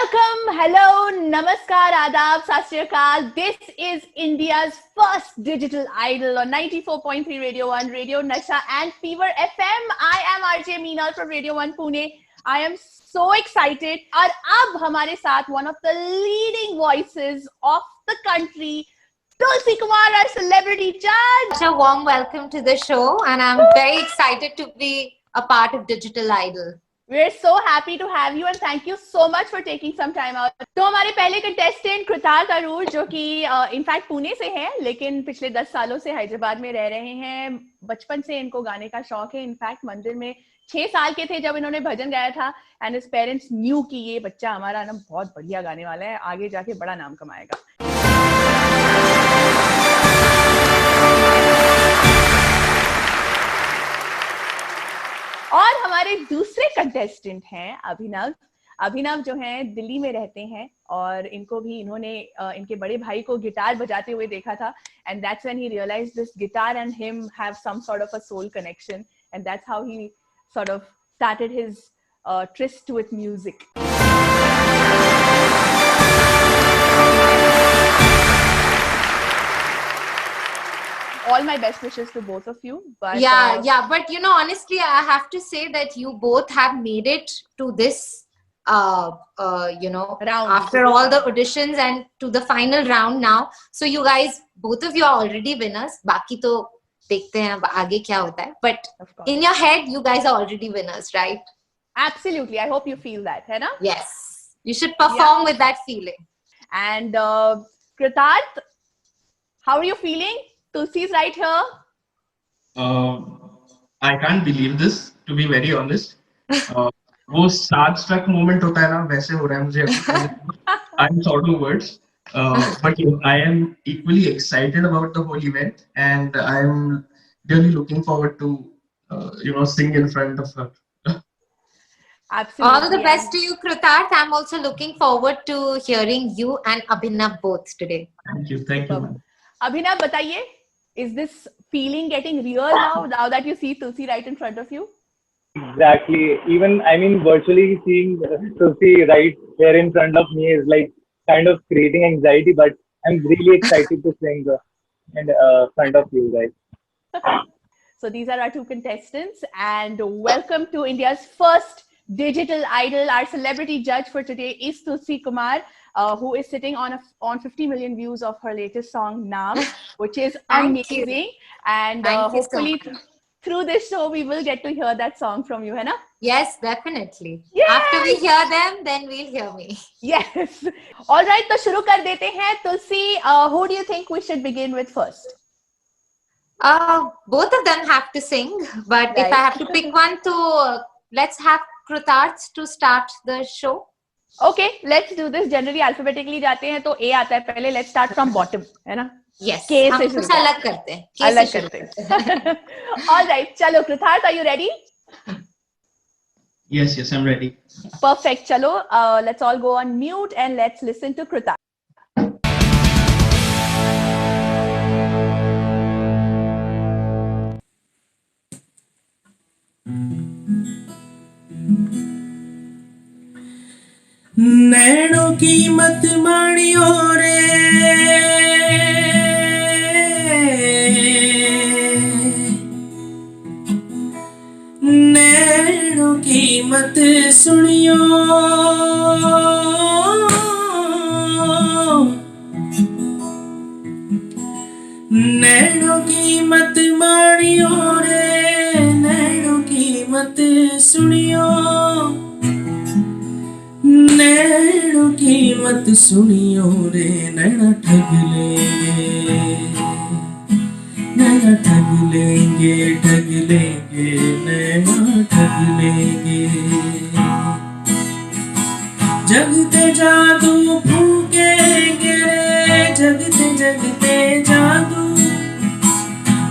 Welcome, hello, namaskar, adab, sat shri akal. This is India's first digital idol on 94.3 Radio 1, Radio Nasha and Fever FM. I am RJ Meenal from Radio 1 Pune. I am so excited. और अब हमारे साथ one of the leading voices of the country, Tulsi Kumar, our celebrity judge. Such a warm welcome to the show, and I'm very excited to be a part of Digital Idol. We're so happy to have you and thank you so much for taking some time out. तो हमारे पहले contestant कृतार्थ अरूर जो कि in fact Pune से हैं लेकिन पिछले 10 सालों से हैदराबाद में रह रहे हैं. बचपन से इनको गाने का शौक है. इनफैक्ट मंदिर में 6 साल के थे जब इन्होंने भजन गाया था एंड हिज पेरेंट्स न्यू कि ये बच्चा हमारा ना बहुत बढ़िया गाने वाला है, आगे जाके बड़ा नाम कमाएगा. और हमारे दूसरे कंटेस्टेंट हैं अभिनव. अभिनव जो हैं दिल्ली में रहते हैं और इनको भी इन्होंने इनके बड़े भाई को गिटार बजाते हुए देखा था and that's when he realised this guitar and him have some sort of a soul connection and that's how he sort of started his tryst with music. All my best wishes to both of you. But but you know, honestly, I have to say that you both have made it to this round after all the auditions and to the final round now. So you guys, both of you are already winners. Baki to देखते हैं अब आगे क्या होता है. But in your head, you guys are already winners, right? Absolutely. I hope you feel that, है ना? Yes. You should perform with that feeling. And Kritarth, how are you feeling? Tulsi's right here. I can't believe this, to be very honest. वो starstruck moment होता है ना, वैसे हो रहा है मुझे. I'm short of words. But I am equally excited about the whole event, and I'm really looking forward to, sing in front of her. Absolutely. All the best to you, Kritarth. I'm also looking forward to hearing you and Abhinav both today. Thank you, ma'am. Abhinav, बताइए, is this feeling getting real now that you see Tulsi right in front of you? Exactly. Even, virtually seeing Tulsi right here in front of me is like kind of creating anxiety, but I'm really excited to sing in front of you guys. So these are our two contestants and welcome to India's first digital idol. Our celebrity judge for today is Tulsi Kumar, who is sitting on 50 million views of her latest song Naam, which is amazing. And hopefully through this show we will get to hear that song from you, है ना? Yes, definitely. Yes! After we hear them, then we'll hear me. Yes. All right, तो शुरू कर देते हैं. Tulsi, who do you think we should begin with first? Both of them have to sing, but Right. if I have to pick one, let's have Kritarth to start the show. Okay, let's do this. Generally alphabetically जाते हैं तो A आता है पहले. Let's start from bottom, है ना? Yes. K हम से कुछ शुरू अलग करते हैं. अलग करते हैं. All right, चलो Kritarth, are you ready? Yes, I'm ready. Perfect. Chalo, let's all go on mute and let's listen to Kritarth. नैनों की मत मानियो रे, नैनों की मत सुनियो, नैनों की मत मानियो रे, नैनों की मत सुनियो, नैनों की मत सुनियो रे, नैना ठग लेंगे, नैना ठग लेंगे, ठग लेंगे, नैना ठग लेंगे. जगते जादू फूकेंगे रे, जगते जगते जादू,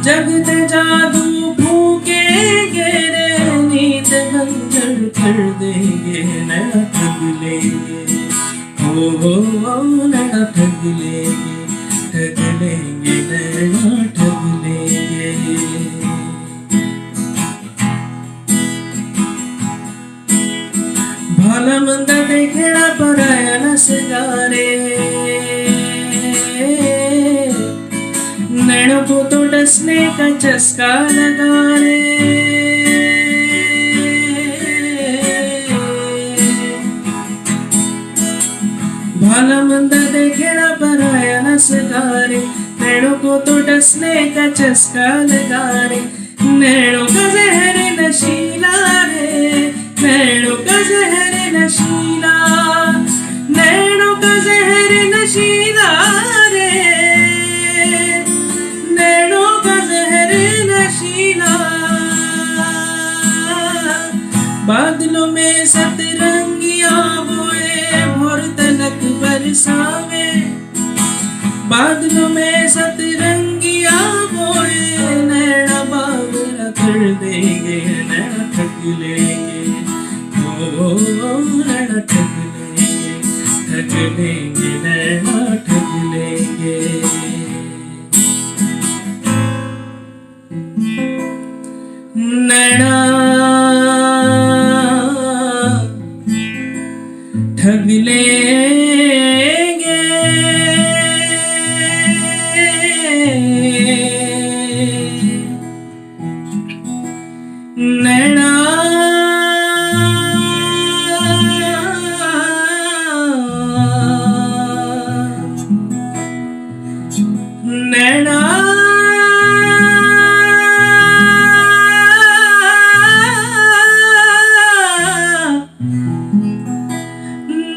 जगते जादू फूकेंगे रे, नींद भंजन कर देंगे, नैना ठग लेंगे. ओ नैना ठग लेंगे, नैना ठग लेंगे. भला मंद देखना पराया सगारे नैनों को तो डसने का चस्का लगा रे भला मंदा देखे ना पराया न सगारे नैनों को तो डसने का चस्का लगा रे नैनों का जहर नशीला रे नैनों का जहर नशीला नैनों का जहर नशीला रे नैनों का जहर नशीला बादलों में सतरंगियां बोए भोर तलक बरसावे बादलों में सतरंगियां बोए नैना बावरा कर देंगे नैना ठग लेंगे ओ नैना ठग लेंगे नैना ठग लेंगे नैना ठग लेंगे नैना नैना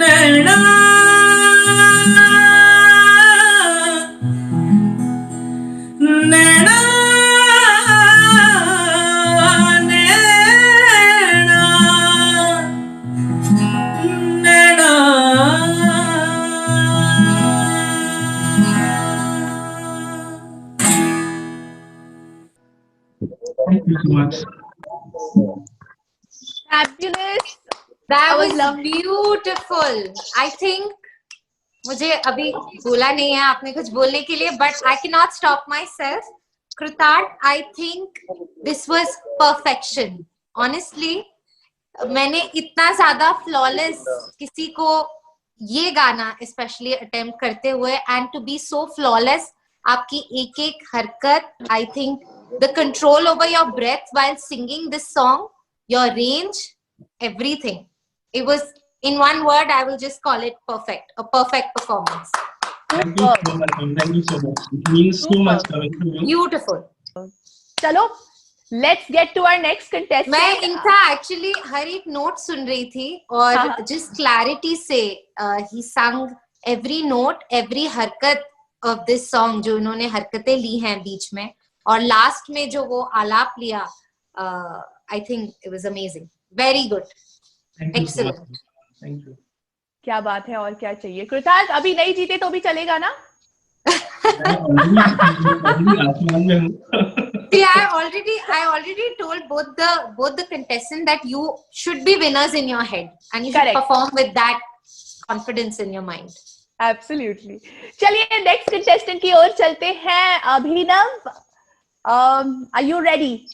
नैना नैना नैना Thank you so much. Fabulous. That was was lovely. beautiful. I think मुझे अभी बोला नहीं है आपने कुछ बोलने के लिए, but I cannot stop myself. Krutart, I think this was perfection. Honestly, मैंने इतना ज्यादा flawless किसी को ये गाना especially attempt करते हुए and to be so flawless, आपकी एक एक हरकत, I think the control over your breath while singing this song, your range, everything. It was, in one word, I will just call it perfect. A perfect performance. Thank you so much. Thank you so much. It means so much coming from you. Beautiful. चलो, let's get to our next contestant. मैं इनका actually हर एक note सुन रही थी और जिस clarity से he sang every note, every हरकत of this song जो इन्होंने हरकतें ली हैं बीच में और last में जो वो आलाप लिया, I think it was amazing. Very good. Thank you Excellent. so much. Thank you. क्या बात है और क्या चाहिए कृतार्थ अभी नहीं जीते तो भी चलेगा ना आसमान में हूँ. See, I already told both the contestants that you should be winners in your head and you should Correct. perform with that confidence in your mind. Absolutely. चलिए next contestant की ओर चलते हैं. अभिनव, are you ready?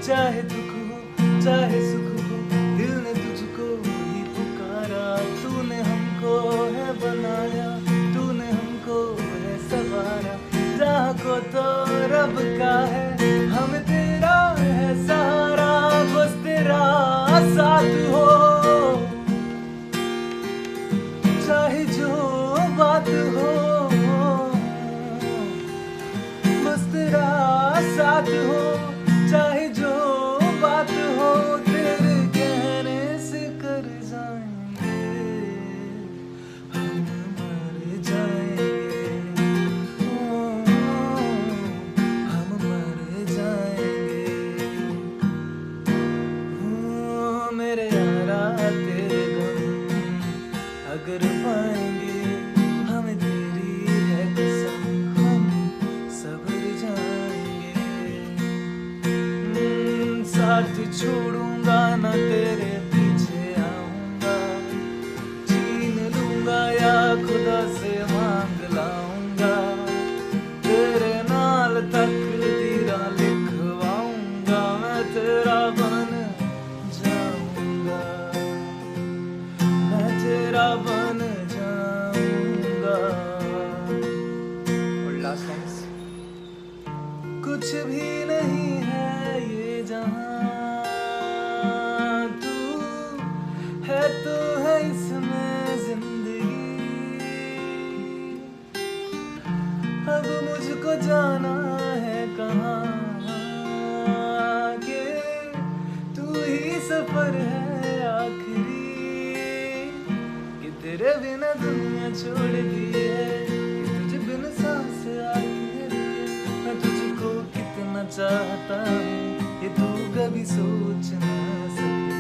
चाहे दुख हो चाहे सुख हो दिल ने तुझको ही पुकारा तूने हमको है बनाया तूने हमको है सवारा जहाँ को तो रब का है हम तेरा है सहारा बस तेरा साथ हो चाहे जो बात हो बस तेरा साथ हो चाहे जो बात हो तेरे कहने से कर जाएंगे हम मर जाएंगे हम मर जाएंगे मेरे यारा तेरे गम अगर पाएंगे हमें तेरी है कसम हम सबर जाएंगे साथ छोड़ूंगा ना तेरे पीछे आऊंगा छीन लूंगा या खुदा से मांग लाऊंगा कुछ भी नहीं है ये जहां, तू है तो है इसमें जिंदगी। अब मुझको जाना है कहाँ, के तू ही सफर है आखिरी, कि तेरे बिना दुनिया छोड़ दी है, कि तुझे बिन सांस आखिरी। मैं तुझको कितना चाहता हूँ ये तू कभी सोच ना सके,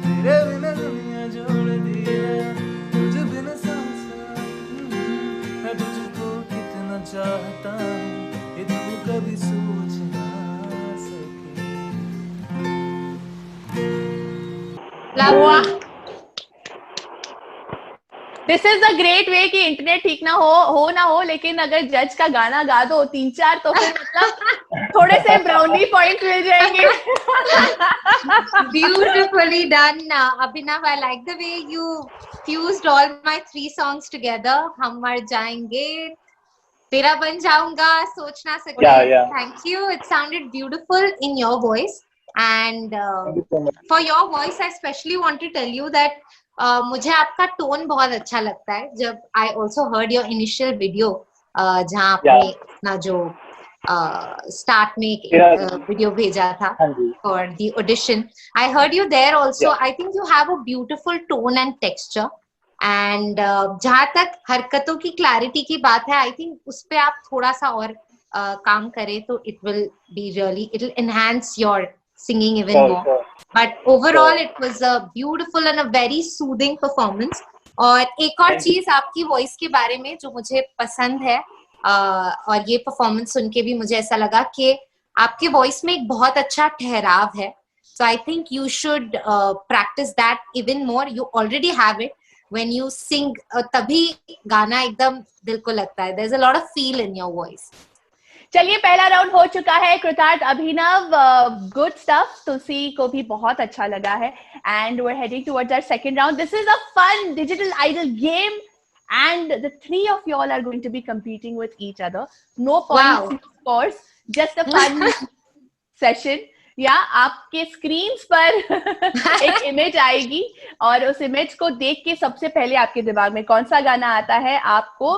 तेरे बिना दुनिया जोड़ दी है, तुझे बिन सांस आखिरी। मैं तुझको कितना चाहता हूँ ये तू कभी सोच ना सके। Lovely. This is a great way कि इंटरनेट ठीक ना हो लेकिन अगर जज का गाना गा दो 3-4 तो फिर मतलब थोड़े से ब्राउनी पॉइंट मिल जाएंगे। Beautifully done, Abhinav. I like the way you fused all my 3 songs together. हम मर जाएंगे, तेरा बन जाऊंगा, सोच ना सके. Yeah. Thank you. It sounded beautiful in your voice. And Thank you so much. for your voice, I especially want to tell you that मुझे आपका टोन बहुत अच्छा लगता है. जब I also heard your initial video, जहाँ आपने अपना जो स्टार्ट में एक वीडियो भेजा था for the audition. I heard you there also. I think you have a beautiful tone and texture. And जहाँ तक हरकतों की क्लैरिटी की बात है, I think उस पे आप थोड़ा सा और काम करें तो it will enhance your singing even more. But overall it was a beautiful and a very soothing performance. और एक और चीज आपकी वॉइस के बारे में जो मुझे पसंद है, और ये परफॉर्मेंस सुन के भी मुझे ऐसा लगा कि आपके वॉइस में एक बहुत अच्छा ठहराव है. So I think you should practice that even more. You already have it. When you sing, तभी गाना एकदम दिल को लगता है. There's a lot of feel in your voice. चलिए पहला राउंड हो चुका है. कृतार्थ, अभिनव, गुड स्टफ. तुलसी को भी बहुत अच्छा लगा है. And we're heading towards our second round. This is a fun digital idol game. And the 3 of y'all are going to be competing with each other. No points, no scores, just a fun session. या आपके screens पर एक image आएगी और उस image को देख के सबसे पहले आपके दिमाग में कौन सा गाना आता है आपको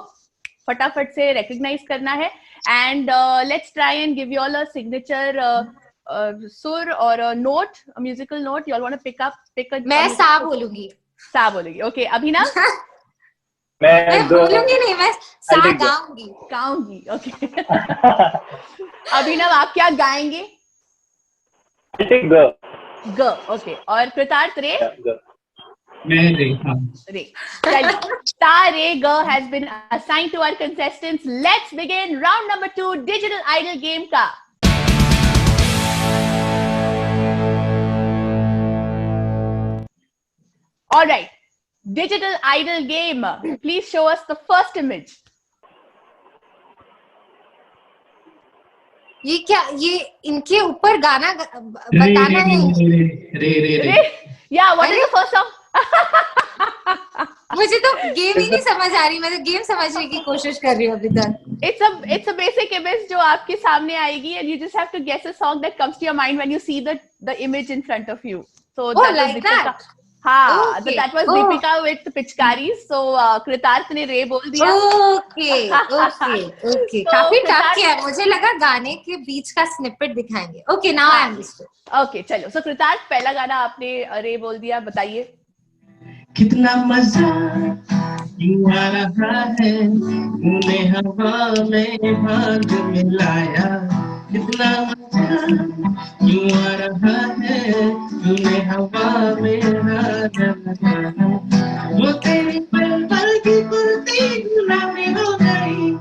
फटाफट से रिकॉग्नाइज करना है. And let's try and give you all a signature सुर और note, musical note. You all want to pick a. मैं सा बोलूंगी. सा बोलूंगी. ओके अभिनव. मैं बोलूंगी नहीं, मैं सा गाऊंगी. ओके. अभिनव, आप क्या गाएंगे? ग. ओके. और कृतार्थ? रे. रे. ता रे ग has been assigned to our contestants. Let's begin round number 2 digital idol game का. All right, digital idol game. Please show us the first image. ये क्या, ये इनके ऊपर गाना बताना है? रे. Yeah, what is the first song? मुझे तो गेम ही नहीं समझ आ रही. मैं तो गेम समझने की कोशिश कर रही हूँ अभी तक. It's a basic image जो आपके सामने आएगी and you just have to guess a song that comes to your mind when you see the image in front of you. So like that. हाँ, that was Deepika with पिचकारी. So कृतार्थ ने रे बोल दिया. Okay. काफी tough किया. मुझे लगा गाने के बीच का स्निपेट दिखाएंगे. Okay, now I understood. Okay, चलो. So कृतार्थ, पहला गाना आपने रे बोल दिया, बताइए. कितना मजा यूं आ रहा है, तूने हवा में भाग मिलाया. कितना मजा यूं आ रहा है, तूने हवा में भाग मिलाया. वो तेरी पल पल की कुर्ती गुलाबी हो गई,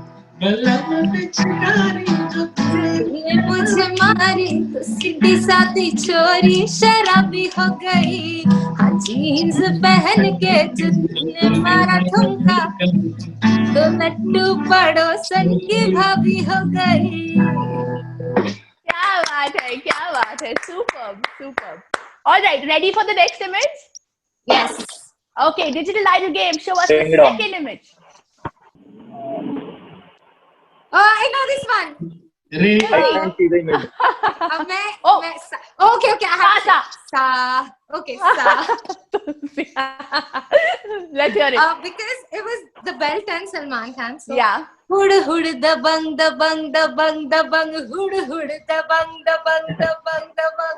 गलत पिचकारी जो तुझे मुझे मारी तो सीधी सादी छोरी शराबी हो गई. हाँ, जीन्स पहन के जितने मारा ठुमका तो लट्टू पड़ोसन की भाभी हो गई. क्या बात है. Superb. All right, ready for the next image? Yes. Okay, digital idol game. Show us the second image. Oh, I know this one. रे I can't see the image. अब मैं Oh. okay, I have Sa. sa. Okay, sa. Let's hear it. Because it was the belt and Salman Khan. So Yeah. Hood hood da bang da bang da bang da bang hood hood da bang da bang da bang da bang.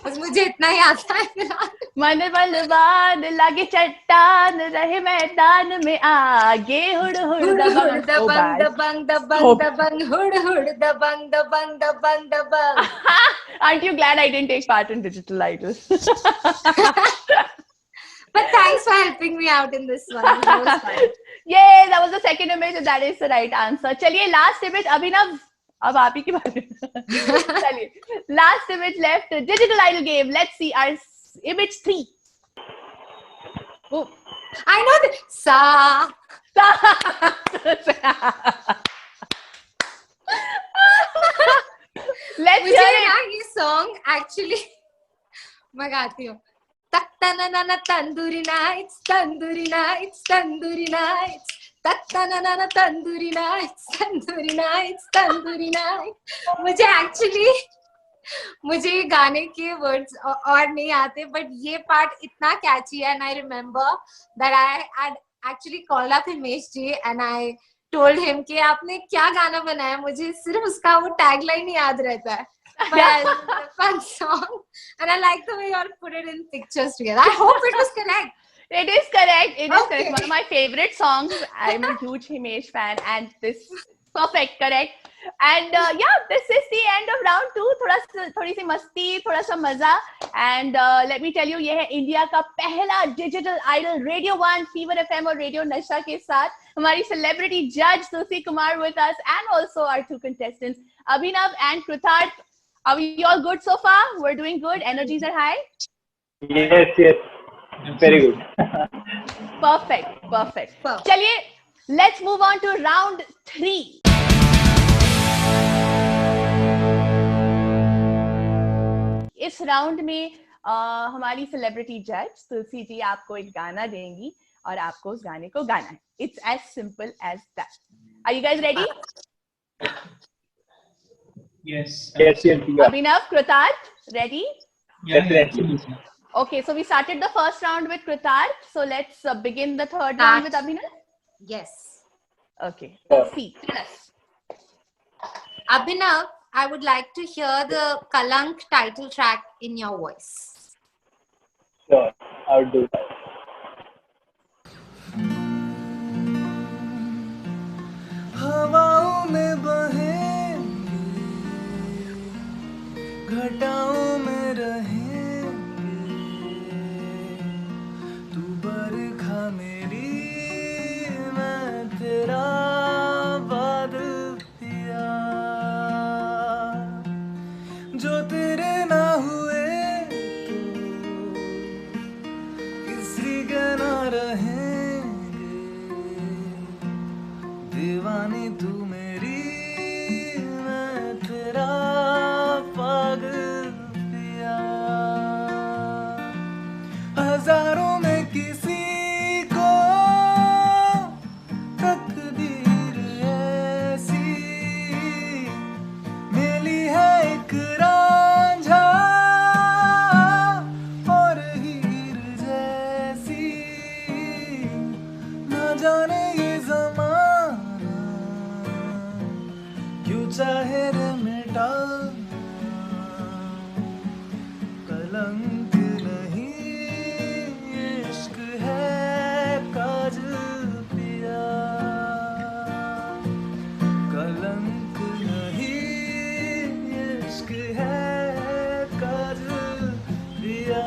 बस मुझे इतना ही आता है फिलहाल. मन बलवान लगे चट्टान रहे मैदान में आगे हुड़ हुड़ Hood Dabangg. hood da So bang da bad. bang da bang So da bang hood hood da bang da bang da bang da bang. Aren't you glad I didn't take part in Digital Idol? But thanks for helping me out in this one. It was fun. Yay, that was the second image and that is the right answer. चलिए last image अभिनव अब आप ही की बात है. चलिए last image left Digital Idol game. Let's see our image 3. Oh. I know that. Sa. Let's मुझे hear it. ना ये song actually मैं गाती हूँ. Taktanana tandoori nights, tandoori nights, tandoori nights. Taktanana tandoori nights, tandoori nights, tandoori nights. मुझे actually मुझे ये गाने के words और नहीं आते, but ये part इतना catchy है, and I remember that I had actually called up Himesh ji and I told him कि आपने क्या गाना बनाया, मुझे सिर्फ उसका वो tagline ही याद रहता है. But it's a fun song, and I like the way you all put it in pictures together. I hope it was correct. It is correct. It is Okay. correct. One of my favorite songs. I'm a huge Himesh fan, and this perfect, correct. And yeah, this is the end of round 2. थोड़ी सी मस्ती, थोड़ा सा मजा. And let me tell you, ये है India का पहला digital idol radio 1, fever FM और रेडियो नशा के साथ. हमारी celebrity judge Tulsi Kumar with us, and also our 2 contestants Abhinav and Krutarth. Are we all good so far? We're doing good. Energies are high. Yes, yes. Very good. Perfect. Perfect. चलिए, let's move on to round 3. इस round में हमारी celebrity जज तुलसी जी आपको एक गाना देंगी और आपको उस गाने को गाना है. It's as simple as that. Are you guys ready? yes Yes, yes, yeah. Abhinav, Krutarth, ready? yeah, Definitely. absolutely. Okay, so we started the first round with Krutarth. So let's begin the third Start. round with Abhinav. Yes. Okay. Sure. See, tell us. Abhinav, I would like to hear the Kalank title track in your voice. Sure, I'll do that. हवाओं में बहेंगे, घटाओं में रहेंगे, तू बरखा मेरी, मैं तेरा बादल पिया, जो तेरे ना हुए तो किसी के ना रहेंगे, दीवानी तू मेरी, मैं तेरा पागल पिया, हजारों में किसी को तकदीर ऐसी मिली है, एक रांझा और हीर जैसी, ना जाने ये ज़माना क्यों चाहे रे मिटाना, कलंक नहीं इश्क है काजल पिया, कलंक नहीं इश्क है काजल पिया.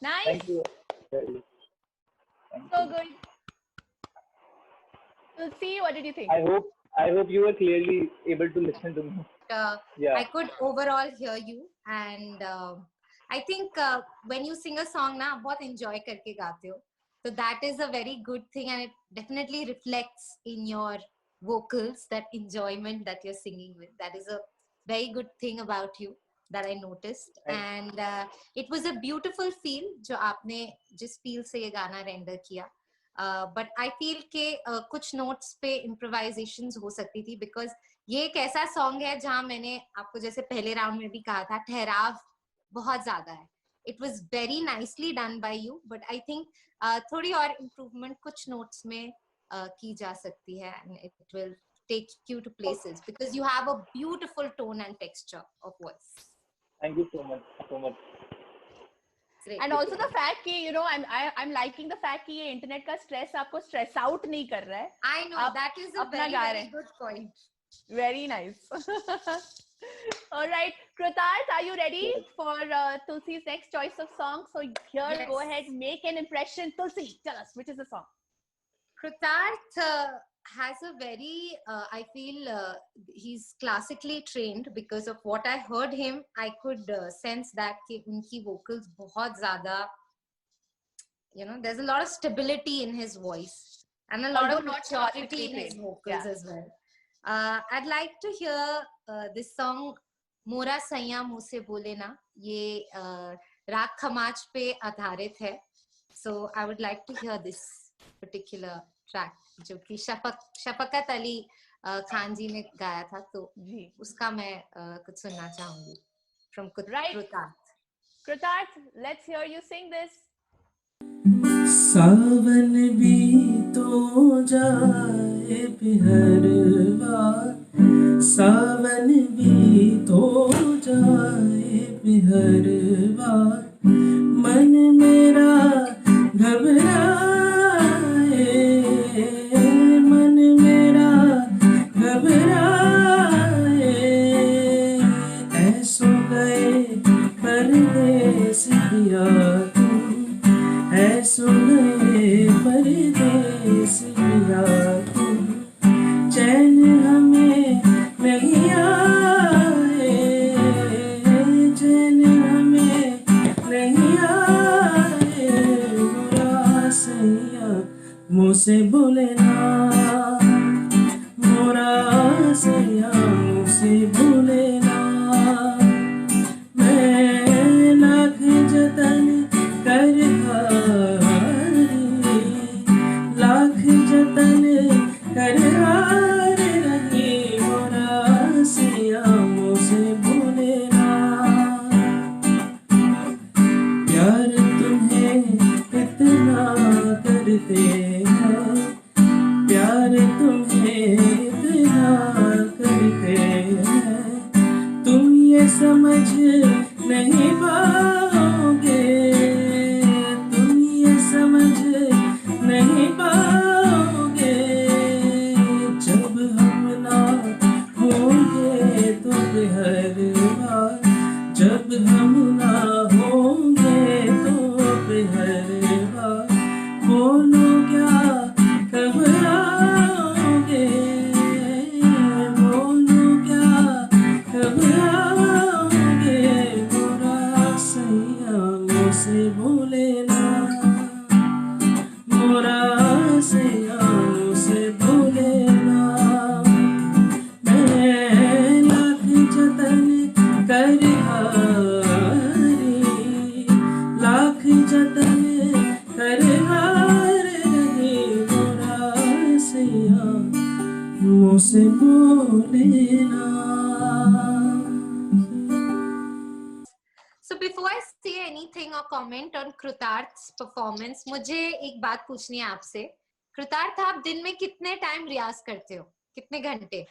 Nice. Thank you. Very- So good. Tulsi, what did you think? I hope you were clearly able to listen to me. Yeah. I could overall hear you, and I think when you sing a song ना बहुत enjoy करके गाते हो, so that is a very good thing, and it definitely reflects in your vocals, that enjoyment that you're singing with. That is a very good thing about you that I noticed. And it was a beautiful feel जो आपने जिस feel से ये गाना render किया. But I feel के कुछ notes पे improvisations हो सकती थी, because ये एक ऐसा song है जहाँ मैंने आपको जैसे पहले round में भी कहा था, ठहराव बहुत ज़्यादा है. It was very nicely done by you, but I think थोड़ी और improvement कुछ notes में की जा सकती है, and it will take you to places because you have a beautiful tone and texture of voice. Thank you so much. Great. And also the fact कि you know I'm liking the fact कि ये internet का stress आपको stress out नहीं कर रहा है. I know that is a very good point. Very nice. All right, Kritarth, are you ready for Tulsi's next choice of song? So here, yes. Go ahead, make an impression. Tulsi, tell us, which is the song? Kritarth has a very, I feel he's classically trained, because of what I heard him, I could sense that unki vocals बहुत ज़्यादा, you know, there's a lot of stability in his voice and a lot of maturity in his vocals as well. I'd like to hear this song मोरा सैया मुँह से बोले ना. ये राग खमाज पे आधारित है. So I would like to hear this particular track जो कि शफकत अली खान जी ने गाया था, तो उसका मैं कुछ सुनना चाहूंगी from Kritarth. Kritarth, let's hear you sing this. सावन भी तो जाए बिहरवा, सावन भी तो जाए बिहरवा, मन मेरा घबराए, मन मेरा घबराए, ऐसो गए परदेसिया तुम, ऐसो गए परदेसिया तुम, चैन हमें नहीं आए, चैन हमें नहीं आए, मोरा सैया मुँह से बोले ना, मोरा सैया मुँह से बोले ना, मैं लाख जतन कर हारी, लाख जतन कर हार रही, मोरा सैया मुँह से बोले ना, प्यार तुम्हें इतना करते हैं, प्यार तुम्हें इतना करते हैं, तुम ये समझ नहीं पाओगे, तुम ये समझ नहीं पाओगे, जब हम ना होंगे तो हर बार, जब हम ना होंगे तो हर बार, बोलो क्या घबराओगे, बोलो क्या घबराओगे, मोरा सैया मुँह से बोले ना, मोरा सैया मुँह से बोले ना, मैं लाख जतन कर हारी, लाख जतन कर हार रही, मोरा सैया मुँह से बोले ना. So before I say anything or comment on Kritarth's performance, मुझे एक बात पूछनी है आपसे. कृतार्थ, आप दिन में कितने टाइम रियाज करते हो, कितने घंटे?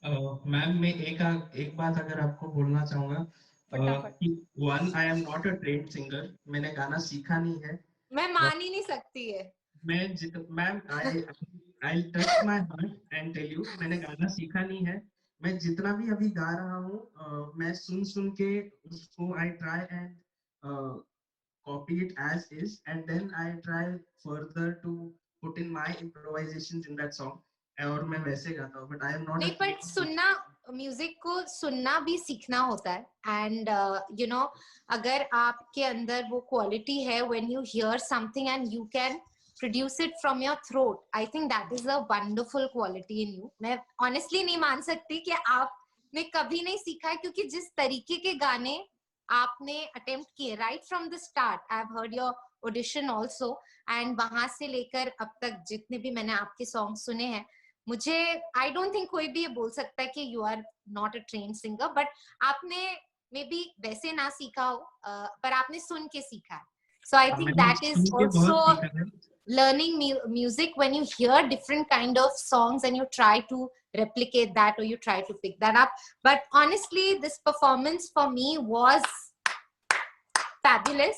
मैम मैं एक बात अगर आपको बोलना चाहूंगा कि one, I am not a trained singer, मैंने गाना सीखा नहीं है. मैं मान ही नहीं सकती है. Ma'am I touch my heart and tell you, मैंने गाना सीखा नहीं है. मैं जितना भी अभी गा रहा हूँ मैं सुन के उसको I try and copy it as is, and then I try further to put in my improvisations in that song, और मैं वैसे गाता हूँ. But I am not. नहीं, पर सुनना, म्यूजिक को सुनना भी सीखना होता है. एंड यू नो, अगर आपके अंदर वो क्वालिटी है, when you here something and you can produce it from your throat. I think that is a wonderful quality in you. मैं honestly नहीं मान सकती कि आपने कभी नहीं सीखा है, क्योंकि जिस तरीके के गाने आपने attempt किए right from the start. I've heard your audition also, and वहां से लेकर अब तक जितने भी मैंने आपके songs सुने हैं, मुझे I don't think कोई भी ये बोल सकता है कि you are not a trained singer, but आपने maybe वैसे ना सीखा हो, पर आपने सुन के सीखा है. So I think that is also learning music, when you hear different kind of songs and you try to replicate that or you try to pick that up. But honestly, this performance for me was fabulous.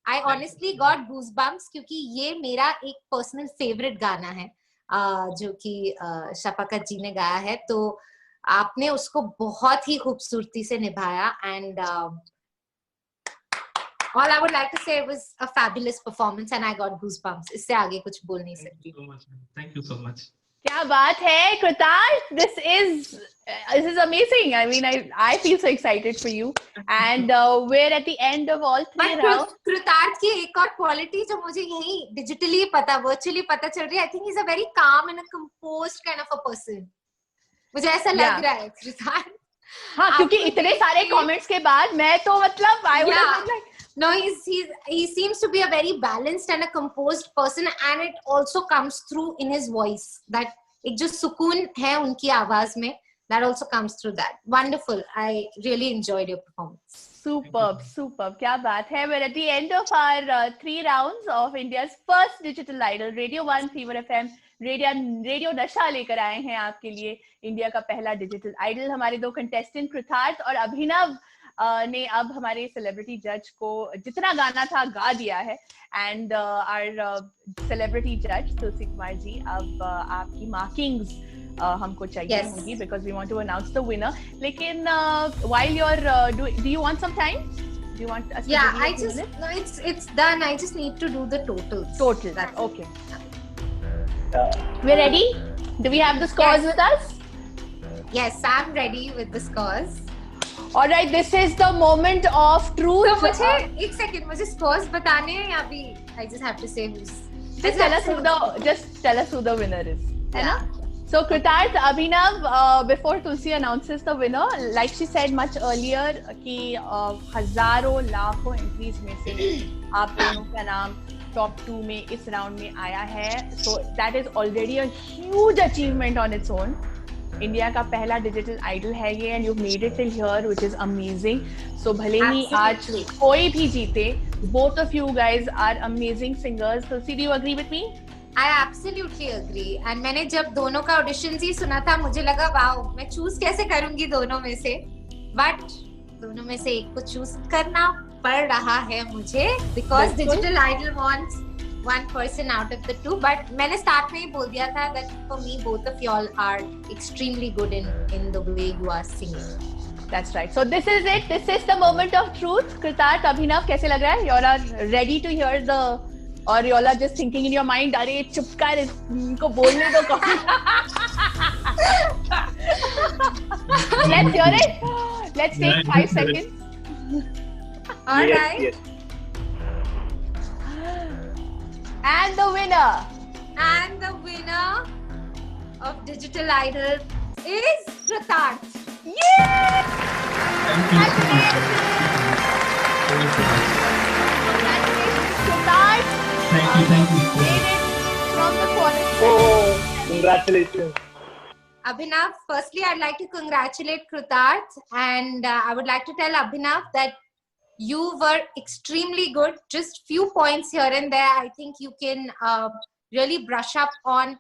I honestly got goosebumps क्योंकि ये मेरा एक personal favorite गाना है जो कि शफाकत जी ने गाया है. तो आपने उसको बहुत ही खूबसूरती से निभाया, and all I would like to say was a fabulous performance and I got goosebumps. इससे आगे कुछ बोल नहीं सकती. Thank you so much. क्या बात है कृतार्थ, this is amazing. I mean, I feel so excited for you, and we're at the end of all 3 rounds. कृतार्थ की एक और quality जो मुझे यही digitally virtually पता चल रही है, I think he's a very calm and a composed kind of a person. मुझे ऐसा लग रहा है कृतार्थ. हाँ, क्योंकि इतने सारे comments के बाद मैं तो मतलब I would have been like, no, he seems to be a very balanced and a composed person, and it also comes through in his voice. That एक जो सुकून है उनकी आवाज में, that also comes through that. Wonderful. I really enjoyed your performance. Superb. क्या बात है. We're at the end of our 3 rounds of India's first digital idol. Radio 1, Fever FM, Radio नशा लेकर आए हैं आपके लिए इंडिया का पहला डिजिटल आइडल. हमारे 2 कंटेस्टेंट कृतार्थ और अभिनव ने अब हमारे सेलिब्रिटी जज को जितना गाना था गा दिया है. एंड आवर सेलिब्रिटी जज तुलसी कुमार जी, अब आपकी मार्किंग्स हमको चाहिए होगी because we want to announce the winner. लेकिन while you are do you want some time? Do you want us yeah, to I just no, it's done. I just need to do the totals. That's okay. We're ready. Do we have the scores with us? Yes, I'm ready with the scores. All right, this is the moment of truth. So मुझे एक second, मुझे scores बताने हैं या अभी I just have to say who's. Just tell us who the winner is. है ना? So Kritarth, Abhinav, before Tulsi announces the winner, like she said much earlier कि हजारों लाखों entries में से आप दोनों का नाम top 2 में इस round में आया है. So that is already a huge achievement on its own. India का पहला डिजिटल आइडल है ये, and you've made it till here, which is amazing. So भले ही आज कोई भी जीते, both of you guys are amazing singers. Tulsi, do you agree with me? I absolutely agree. And मैंने जब दोनों का auditions ही सुना था, मुझे लगा वाओ, मैं choose कैसे करूंगी दोनों में से, but दोनों में से एक को choose करना पड़ रहा है मुझे, because digital idol wants one person out of the 2. But मैंने start में ही बोल दिया था that for me both of y'all are extremely good in the way you are singing. That's right. So this is it. This is the moment of truth. Kritarth, Abhinav, कैसे लग रहा है? You all are ready to hear the, or you all are just thinking in your mind, अरे चुप कर, इनको बोलने दो कौन? Let's hear it. Let's take 5 seconds. All right. Yes. And the winner. And the winner of Digital Idol is Kritarth. Yay! Thank you so much. Congratulations, Kritarth. Thank you. Made it from the quality. Oh, congratulations. Abhinav, firstly, I'd like to congratulate Kritarth, and I would like to tell Abhinav that you were extremely good. Just few points here and there. I think you can really brush up on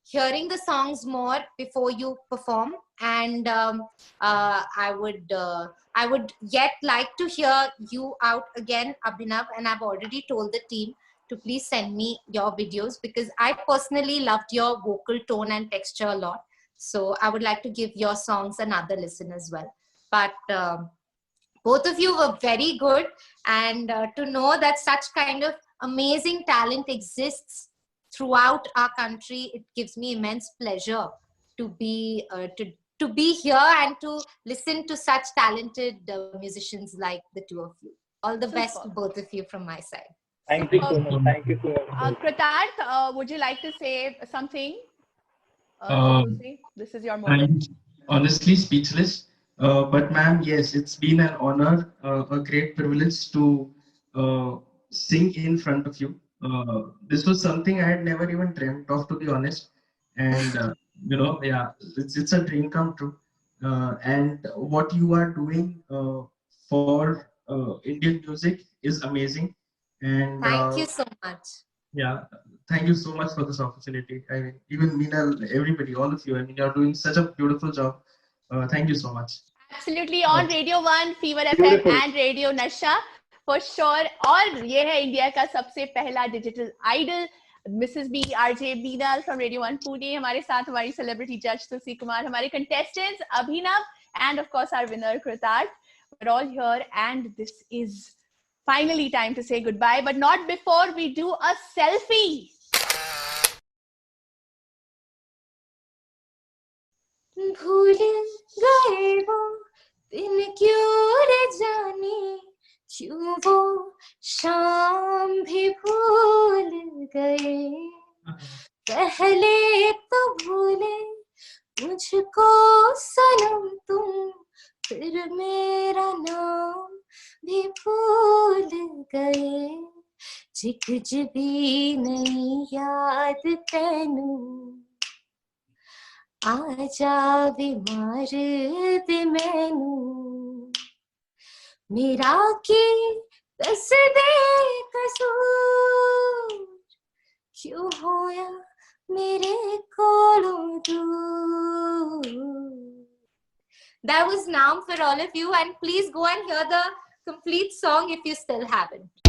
hearing the songs more before you perform. And I would yet like to hear you out again, Abhinav. And I've already told the team to please send me your videos because I personally loved your vocal tone and texture a lot. So I would like to give your songs another listen as well. But both of you were very good, and to know that such kind of amazing talent exists throughout our country, it gives me immense pleasure to be here and to listen to such talented musicians like the two of you. All the best to both of you from my side. Thank you so much. Thank you so much. Kritarth, would you like to say something? Um, Jose, this is your moment. I'm honestly speechless. But ma'am, yes, it's been an honor, a great privilege to uh, sing in front of you. This was something I had never even dreamt of, to be honest. And yeah, it's a dream come true. And what you are doing for Indian music is amazing. And Thank you so much. yeah, thank you so much for this opportunity. I mean, even Meena, everybody, all of you. I mean, you're doing such a beautiful job. Thank you so much. Absolutely, on Radio 1, Fever FM Beautiful. and Radio Nasha for sure. और ये है India का सबसे पहला digital idol. Mrs. B, RJ Beenal from Radio 1 Pune. हमारे साथ हमारी celebrity judge तुलसी कुमार, हमारे contestants Abhinav, and of course our winner Kritarth. We're all here, and this is finally time to say goodbye, but not before we do a selfie. भूल गए वो दिन क्यों रे जाने, क्यों वो शाम भी भूल गए. पहले तो भूले मुझको सनम तुम, फिर मेरा नाम भी भूल गए. जिक्र भी नहीं याद तैनू, आजा बीमार दे मैनू. मेरा की दस दे कसूर, क्यों होया मेरे कोलों दूर. That was Naam for all of you, and please go and hear the complete song if you still haven't.